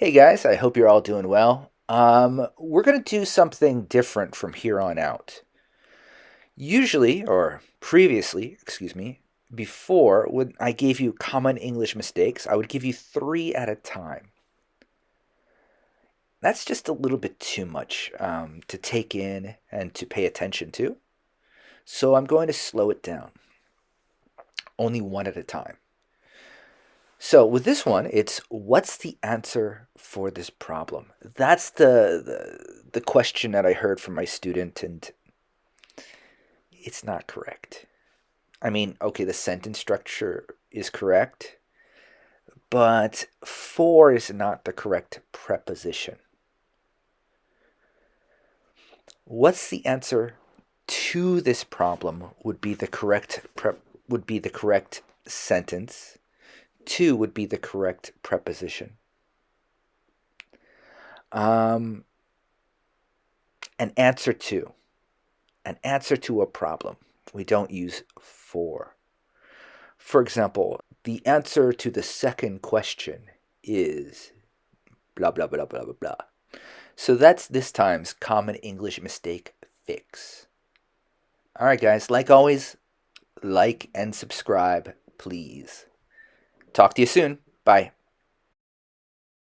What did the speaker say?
Hey guys, I hope you're all doing well. We're going to do something different from here on out. Usually, or previously, excuse me, before, when I gave you common English mistakes, I would give you three at a time. That's just a little bit too much to take in and to pay attention to. So I'm going to slow it down, only one at a time. So with this one, it's what's the answer for this problem? That's the question that I heard from my student, and it's not correct. I mean, okay, the sentence structure is correct, but for is not the correct preposition. What's the answer to this problem would be the correct sentence. To would be the correct preposition. Um, an answer to. An answer to a problem. We don't use for. For example, the answer to the second question is blah, blah, blah, blah, blah, blah. So that's this time's common English mistake fix. All right, guys, like always, like and subscribe, please. Talk to you soon. Bye.